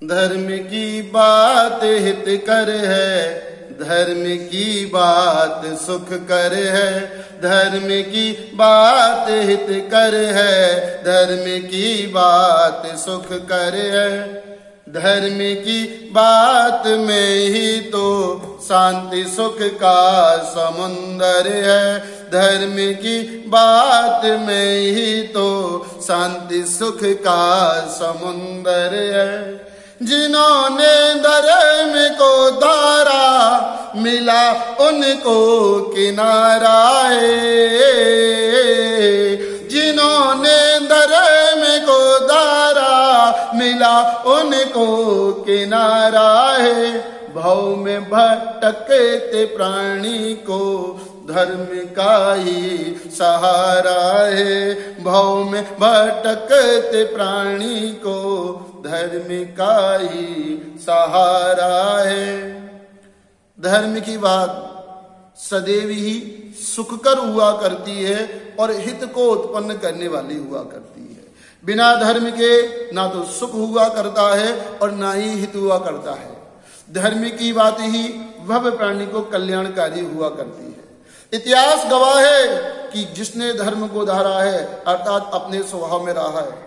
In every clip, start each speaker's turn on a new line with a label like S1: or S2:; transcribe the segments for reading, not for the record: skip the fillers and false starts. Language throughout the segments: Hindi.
S1: धर्म की बात हित कर है, धर्म की बात सुख कर है, धर्म की बात हित कर है, धर्म की बात सुख कर है, धर्म की बात में ही तो शांति सुख का समुंदर है, धर्म की बात में ही तो शांति सुख का समुंदर है। जिन्होंने धर्म को धारा मिला उनको किनारा है, जिन्होंने धर्म को धारा मिला उनको किनारा है। भव में भटकते प्राणी को धर्म का ही सहारा है, भव में भटकते प्राणी को धर्म का ही सहारा है। धर्म की बात सदैव ही सुखकर हुआ करती है और हित को उत्पन्न करने वाली हुआ करती है। बिना धर्म के ना तो सुख हुआ करता है और ना ही हित हुआ करता है। धर्म की बात ही भव प्राणी को कल्याणकारी हुआ करती है। इतिहास गवाह है कि जिसने धर्म को धारा है अर्थात अपने स्वभाव में रहा है,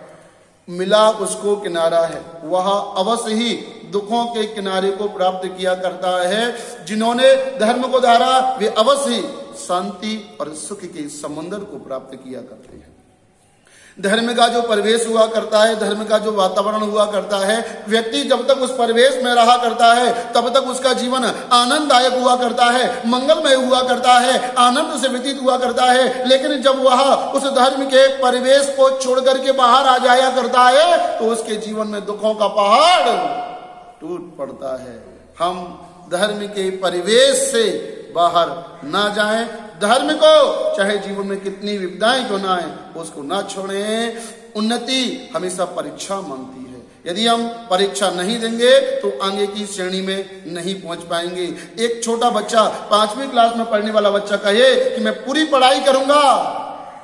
S1: मिला उसको किनारा है, वह अवश्य ही दुखों के किनारे को प्राप्त किया करता है। जिन्होंने धर्म को धारा वे अवश्य ही शांति और सुख के समुद्र को प्राप्त किया करते हैं। धर्म का जो परिवेश हुआ करता है, धर्म का जो वातावरण हुआ करता है, व्यक्ति जब तक उस परिवेश में रहा करता है तब तक उसका जीवन आनंददायक हुआ करता है, मंगलमय हुआ करता है, आनंद से व्यतीत हुआ करता है। लेकिन जब वह उस धर्म के परिवेश को छोड़ करके बाहर आ जाया करता है तो उसके जीवन में दुखों का पहाड़ टूट पड़ता है। हम धर्म के परिवेश से बाहर ना जाएं, धर्म को चाहे जीवन में कितनी विपदाएं क्यों ना आए उसको ना छोड़ें। उन्नति हमेशा परीक्षा मांगती है, यदि हम परीक्षा नहीं देंगे तो आगे की श्रेणी में नहीं पहुंच पाएंगे। एक छोटा बच्चा 5वीं क्लास में पढ़ने वाला बच्चा कहे कि मैं पूरी पढ़ाई करूंगा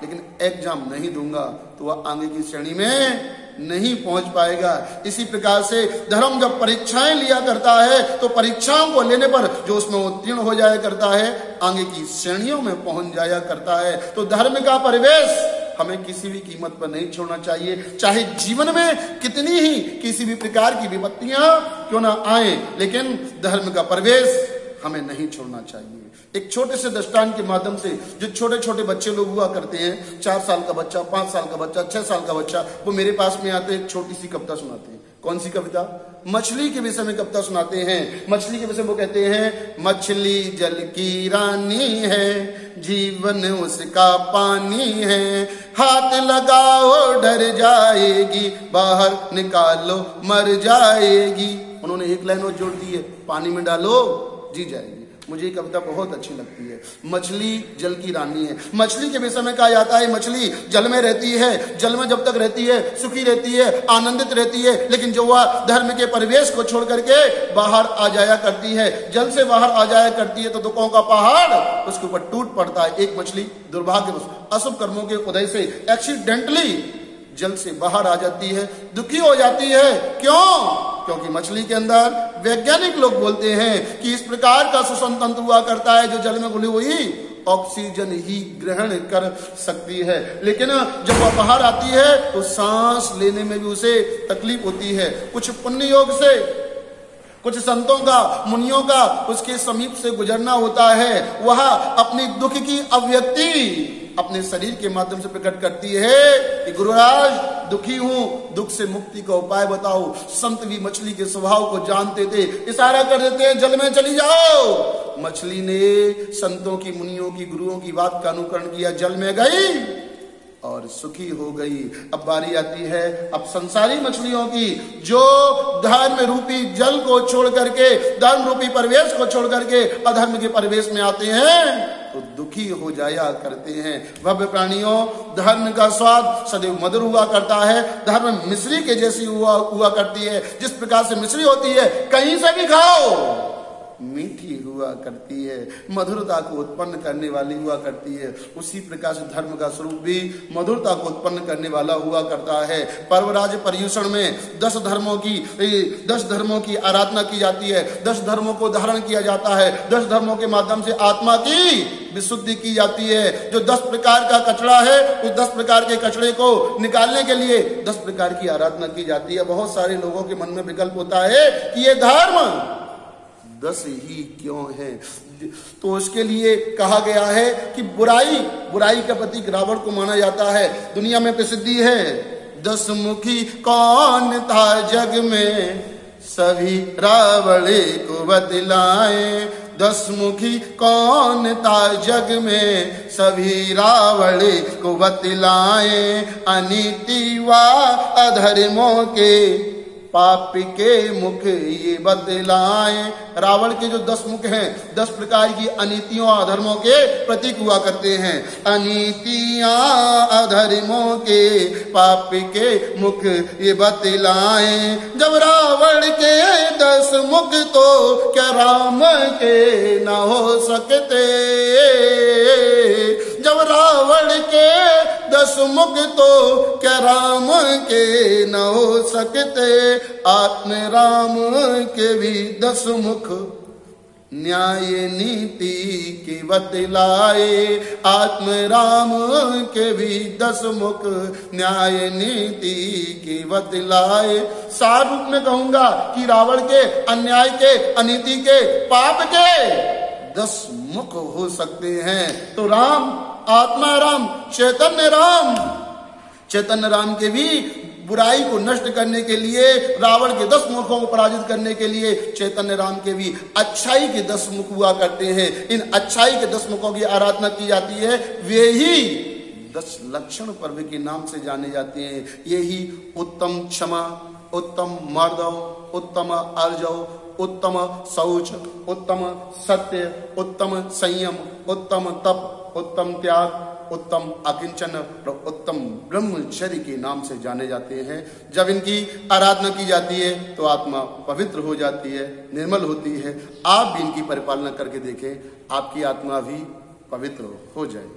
S1: लेकिन एग्जाम नहीं दूंगा तो वह आगे की श्रेणी में नहीं पहुंच पाएगा। इसी प्रकार से धर्म जब परीक्षाएं लिया करता है तो परीक्षाओं को लेने पर जो उसमें उत्तीर्ण हो जाया करता है आगे की श्रेणियों में पहुंच जाया करता है। तो धर्म का परिवेश हमें किसी भी कीमत पर नहीं छोड़ना चाहिए, चाहे जीवन में कितनी ही किसी भी प्रकार की विपत्तियां क्यों ना आए, लेकिन धर्म का परिवेश हमें नहीं छोड़ना चाहिए। एक छोटे से दृष्टांत के माध्यम से जो छोटे छोटे बच्चे लोग हुआ करते हैं, 4 साल का बच्चा, 5 साल का बच्चा, 6 साल का बच्चा, वो मेरे पास में आते एक छोटी सी कविता सुनाते हैं। कौन सी कविता? मछली के विषय में कविता सुनाते हैं। मछली के विषय में वो कहते हैं, मछली जल की रानी है, जीवन उसका पानी है, हाथ लगाओ डर जाएगी, बाहर निकालो मर जाएगी। उन्होंने एक लाइन और जोड़ दी है, पानी में डालो जी जाएगी। मुझे ये कविता बहुत अच्छी लगती है। मछली जल की रानी है। मछली के विषय में कहा जाता है मछली जल में रहती है, जल में जब तक रहती है सुखी रहती है, आनंदित रहती है, लेकिन जो वह धर्म के परिवेश को छोड़ करके बाहर आ जाया करती है, जल से बाहर आ जाया करती है तो दुखों का पहाड़ उसके ऊपर टूट पड़ता है। एक मछली दुर्भाग्यवश अशुभ कर्मों के उदय से एक्सीडेंटली जल से बाहर आ जाती है, दुखी हो जाती है। क्यों? क्योंकि मछली के अंदर वैज्ञानिक लोग बोलते हैं कि इस प्रकार का श्वसन तंत्र हुआ करता है जो जल में घुली हुई ऑक्सीजन ही ग्रहण कर सकती है, लेकिन जब वह बाहर आती है तो सांस लेने में भी उसे तकलीफ होती है। कुछ पुण्य योग से, कुछ संतों का, मुनियों का उसके समीप से गुजरना होता है, वह अपनी दुख की अभिव्यक्ति अपने शरीर के माध्यम से प्रकट करती है कि गुरुराज दुखी हूं, दुख से मुक्ति का उपाय बताओ। संत भी मछली के स्वभाव को जानते थे, इशारा कर देते हैं जल में चली जाओ। मछली ने संतों की, मुनियों की, गुरुओं की बात का अनुकरण किया, जल में गई और सुखी हो गई। अब बारी आती है अब संसारी मछलियों की, जो धर्म रूपी जल को छोड़ करके, धर्म रूपी परिवेश को छोड़ करके अधर्म के परिवेश में आते हैं तो दुखी हो जाया करते हैं। भव्य प्राणियों, धर्म का स्वाद सदैव मधुर हुआ करता है। धर्म मिश्री के जैसी हुआ करती है। जिस प्रकार से मिश्री होती है कहीं से भी खाओ मीठी हुआ करती है, मधुरता को उत्पन्न करने वाली हुआ करती है। उसी प्रकार से धर्म का स्वरूप भी मधुरता को उत्पन्न करने वाला हुआ करता है। पर्वराज पर्यूषण में 10 धर्मों की आराधना की जाती है, 10 धर्मों को धारण किया जाता है, 10 धर्मों के माध्यम से आत्मा की विशुद्धि की जाती है। जो 10 प्रकार का कचरा है, उस 10 प्रकार के कचरे को निकालने के लिए 10 प्रकार की आराधना की जाती है। बहुत सारे लोगों के मन में विकल्प होता है कि ये धर्म 10 ही क्यों है? तो उसके लिए कहा गया है कि बुराई का प्रतीक रावण को माना जाता है। दुनिया में प्रसिद्धि है, 10 मुखी कौन था जग में, सभी रावण को बतलाए। 10 मुखी कौन था जग में, सभी रावण को बतलाए। अनीति व अधर्मों के पाप के मुख ये बतलाए। रावण के जो 10 मुख हैं, 10 प्रकार की अनीतियों अधर्मों के प्रतीक हुआ करते हैं। अनीतियां अधर्मों के पाप के मुख ये बतलाए। जब रावण के 10 मुख तो क्या राम के न हो सकते। जब रावण के 10 मुख तो क्या राम के न हो सकते। आत्म राम के भी 10 मुख न्याय नीति की बतलाए। आत्म राम के भी 10 मुख न्याय नीति की बतलाए। सार रूप में कहूंगा कि रावण के, अन्याय के, अनीति के, पाप के 10 मुख हो सकते हैं। तो राम, आत्मा राम, चैतन्य राम के भी बुराई को नष्ट करने के लिए, रावण के 10 मुखों को पराजित करने के लिए चैतन्य राम के भी अच्छाई के 10 मुख हुआ करते हैं। इन अच्छाई के 10 मुखों की आराधना की जाती है। वे ही 10 लक्षण पर्व के नाम से जाने जाते हैं। यही उत्तम क्षमा, उत्तम मार्दव, उत्तम अर्जव, उत्तम शौच, उत्तम सत्य, उत्तम संयम, उत्तम तप, उत्तम त्याग, उत्तम अकिंचन और उत्तम ब्रह्मचर्य के नाम से जाने जाते हैं। जब इनकी आराधना की जाती है तो आत्मा पवित्र हो जाती है, निर्मल होती है। आप भी इनकी परिपालना करके देखें, आपकी आत्मा भी पवित्र हो जाए।